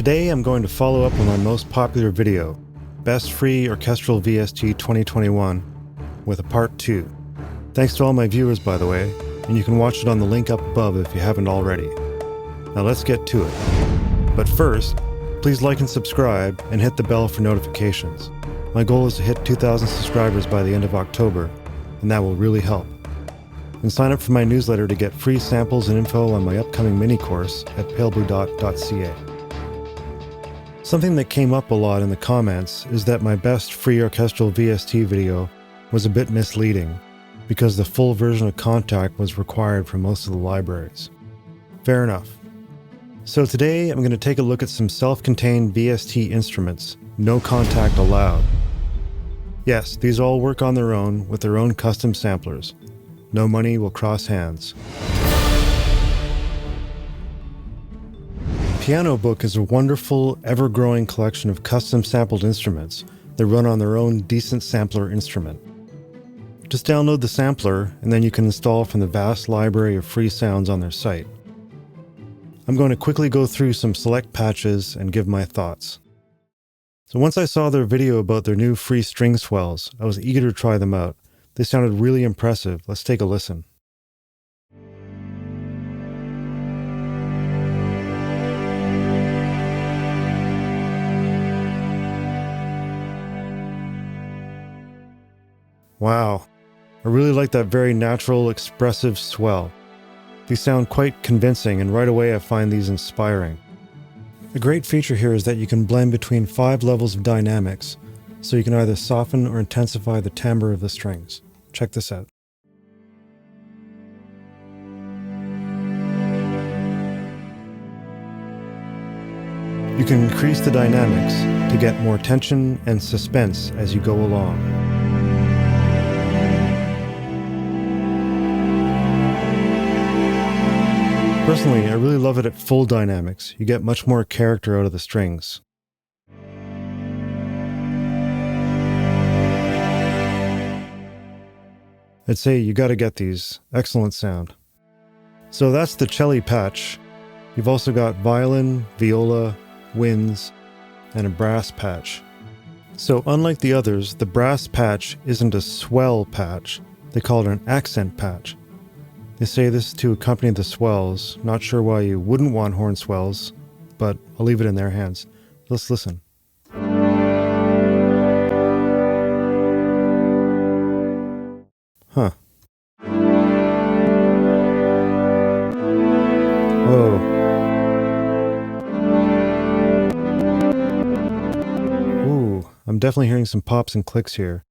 Today I'm going to follow up on my most popular video, Best Free Orchestral VST 2021, with a part 2. Thanks to all my viewers, by the way, and you can watch it on the link up above if you haven't already. Now let's get to it. But first, please like and subscribe and hit the bell for notifications. My goal is to hit 2,000 subscribers by the end of October, and that will really help. And sign up for my newsletter to get free samples and info on my upcoming mini-course at palebluedot.ca. Something that came up a lot in the comments is that my best free orchestral VST video was a bit misleading, because the full version of Kontakt was required for most of the libraries. Fair enough. So today I'm going to take a look at some self-contained VST instruments, no Kontakt allowed. Yes, these all work on their own with their own custom samplers. No money will cross hands. Pianobook is a wonderful, ever-growing collection of custom sampled instruments that run on their own decent sampler instrument. Just download the sampler, and then you can install from the vast library of free sounds on their site. I'm going to quickly go through some select patches and give my thoughts. So once I saw their video about their new free string swells, I was eager to try them out. They sounded really impressive. Let's take a listen. Wow, I really like that very natural, expressive swell. These sound quite convincing, and right away I find these inspiring. A great feature here is that you can blend between 5 levels of dynamics, so you can either soften or intensify the timbre of the strings. Check this out. You can increase the dynamics to get more tension and suspense as you go along. Personally, I really love it at full dynamics. You get much more character out of the strings. I'd say you gotta get these. Excellent sound. So that's the cello patch. You've also got violin, viola, winds, and a brass patch. So unlike the others, the brass patch isn't a swell patch. They call it an accent patch. They say this to accompany the swells. Not sure why you wouldn't want horn swells, but I'll leave it in their hands. Let's listen. Huh. Whoa. Ooh, I'm definitely hearing some pops and clicks here,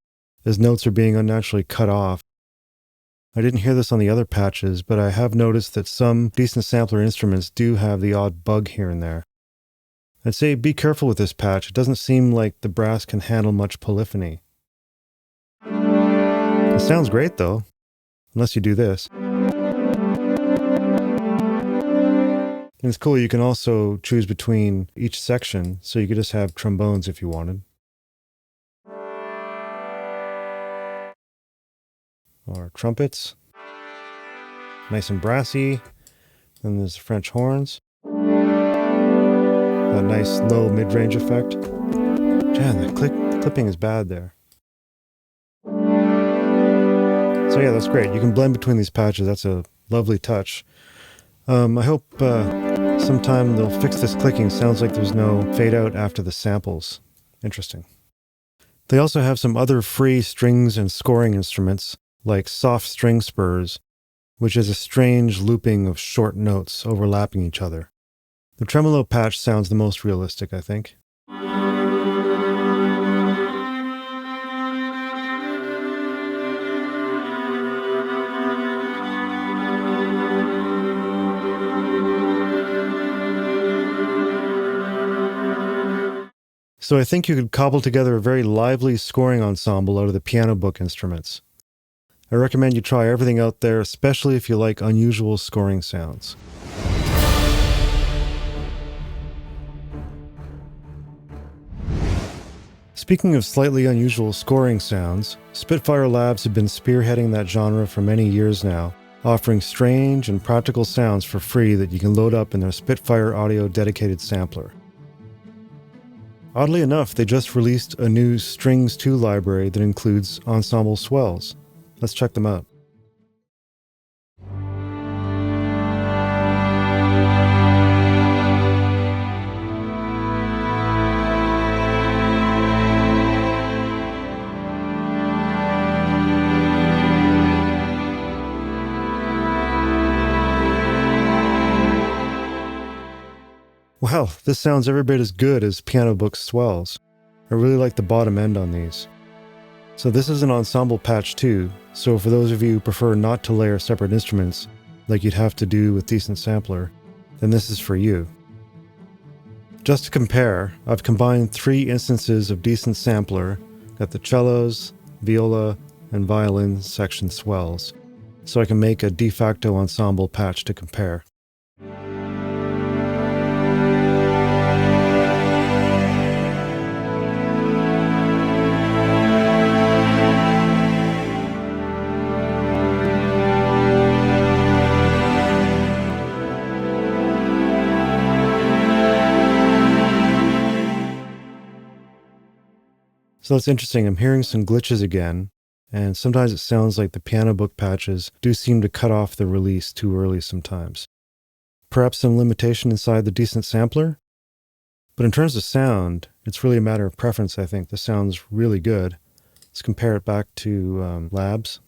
as notes are being unnaturally cut off. I didn't hear this on the other patches, but I have noticed that some decent sampler instruments do have the odd bug here and there. I'd say be careful with this patch. It doesn't seem like the brass can handle much polyphony. It sounds great though, unless you do this. And it's cool, you can also choose between each section, so you could just have trombones if you wanted. Or trumpets. Nice and brassy. Then there's French horns. A nice low mid-range effect. Man, the clipping is bad there. So yeah, that's great. You can blend between these patches. That's a lovely touch. I hope sometime they'll fix this clicking. Sounds like there's no fade out after the samples. Interesting. They also have some other free strings and scoring instruments, like soft string spurs, which is a strange looping of short notes overlapping each other. The tremolo patch sounds the most realistic, I think. So I think you could cobble together a very lively scoring ensemble out of the Pianobook instruments. I recommend you try everything out there, especially if you like unusual scoring sounds. Speaking of slightly unusual scoring sounds, Spitfire LABS have been spearheading that genre for many years now, offering strange and practical sounds for free that you can load up in their Spitfire Audio dedicated sampler. Oddly enough, they just released a new Strings 2 library that includes ensemble swells. Let's check them out. Wow, this sounds every bit as good as Pianobook's Swells. I really like the bottom end on these. So this is an ensemble patch too, so for those of you who prefer not to layer separate instruments, like you'd have to do with Decent Sampler, then this is for you. Just to compare, I've combined 3 instances of Decent Sampler, got the cellos, viola, and violin section swells, so I can make a de facto ensemble patch to compare. So that's interesting. I'm hearing some glitches again, and sometimes it sounds like the Pianobook patches do seem to cut off the release too early sometimes. Perhaps some limitation inside the Decent Sampler? But in terms of sound, it's really a matter of preference, I think. This sounds really good. Let's compare it back to Labs.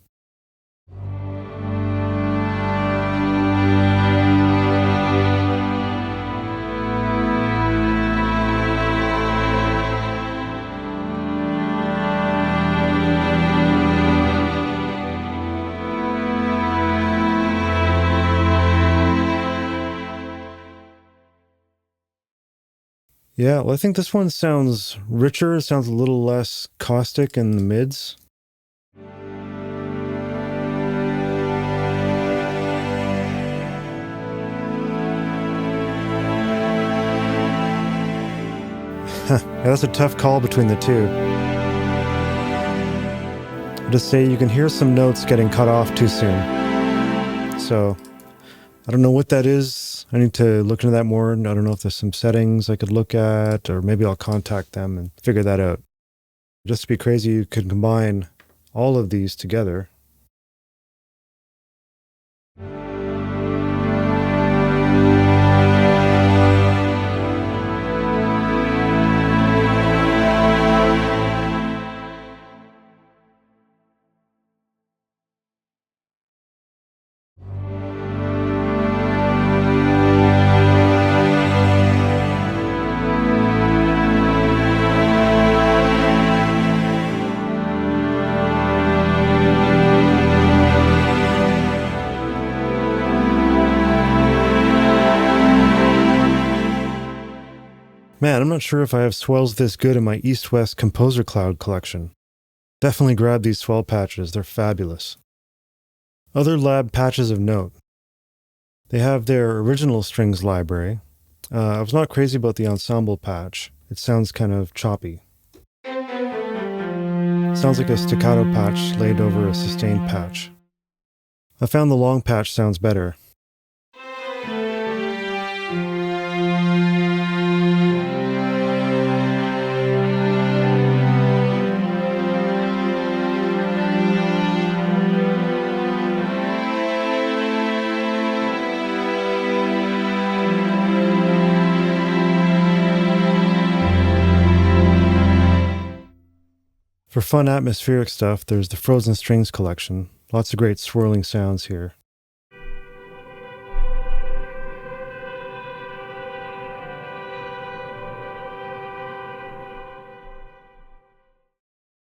Yeah, well, I think this one sounds richer. It sounds a little less caustic in the mids. Yeah, that's a tough call between the two. I'll just say you can hear some notes getting cut off too soon. So I don't know what that is. I need to look into that more. I don't know if there's some settings I could look at, or maybe I'll contact them and figure that out. Just to be crazy, you could combine all of these together. Man, I'm not sure if I have swells this good in my East-West Composer Cloud collection. Definitely grab these swell patches, they're fabulous. Other lab patches of note. They have their original strings library. I was not crazy about the ensemble patch. It sounds kind of choppy. Sounds like a staccato patch laid over a sustained patch. I found the long patch sounds better. For fun atmospheric stuff, there's the Frozen Strings collection. Lots of great swirling sounds here.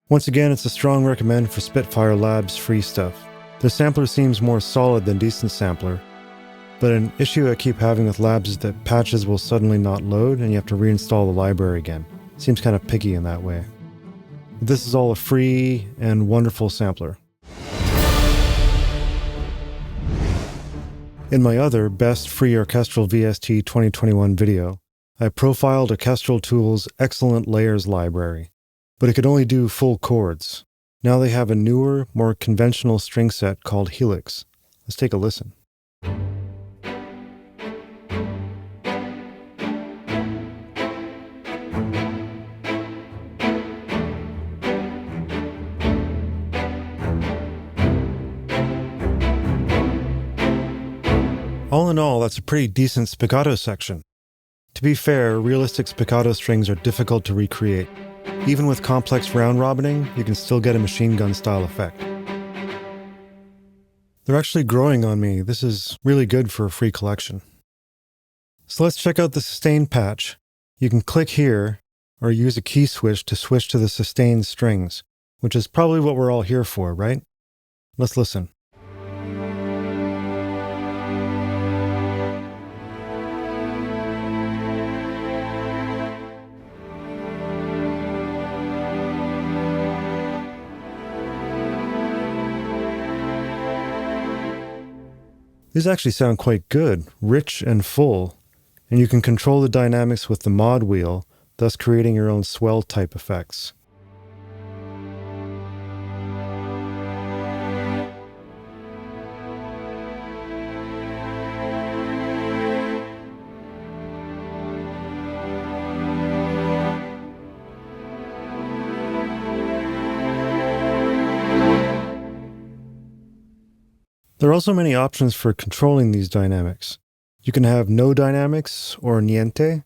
Once again, it's a strong recommend for Spitfire LABS free stuff. The sampler seems more solid than Decent Sampler, but an issue I keep having with Labs is that patches will suddenly not load and you have to reinstall the library again. Seems kind of picky in that way. This is all a free and wonderful sampler. In my other Best Free Orchestral VST 2021 video, I profiled Orchestral Tool's excellent layers library, but it could only do full chords. Now they have a newer, more conventional string set called Helix. Let's take a listen. in all, that's a pretty decent spiccato section. To be fair, realistic spiccato strings are difficult to recreate. Even with complex round-robining, you can still get a machine gun style effect. They're actually growing on me. This is really good for a free collection. So let's check out the sustain patch. You can click here, or use a key switch to switch to the sustained strings, which is probably what we're all here for, right? Let's listen. These actually sound quite good, rich and full, and you can control the dynamics with the mod wheel, thus creating your own swell type effects. There are also many options for controlling these dynamics. You can have no dynamics or niente,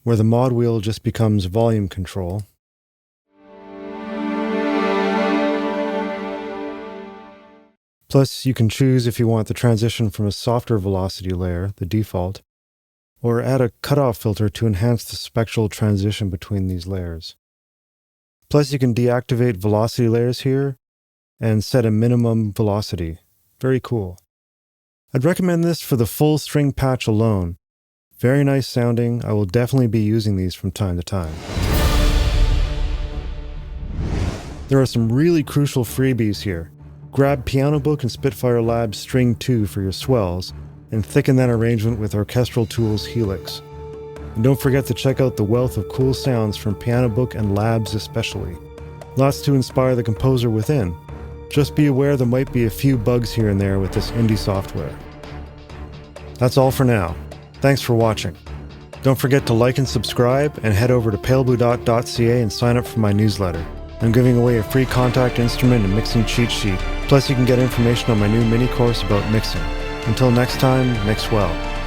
where the mod wheel just becomes volume control. Plus, you can choose if you want the transition from a softer velocity layer, the default, or add a cutoff filter to enhance the spectral transition between these layers. Plus, you can deactivate velocity layers here and set a minimum velocity. Very cool. I'd recommend this for the full string patch alone. Very nice sounding. I will definitely be using these from time to time. There are some really crucial freebies here. Grab Pianobook and Spitfire LABS String 2 for your swells, and thicken that arrangement with Orchestral Tools Helix. And don't forget to check out the wealth of cool sounds from Pianobook and LABS especially. Lots to inspire the composer within. Just be aware there might be a few bugs here and there with this indie software. That's all for now. Thanks for watching. Don't forget to like and subscribe, and head over to palebluedot.ca and sign up for my newsletter. I'm giving away a free Kontakt instrument and mixing cheat sheet. Plus you can get information on my new mini course about mixing. Until next time, mix well.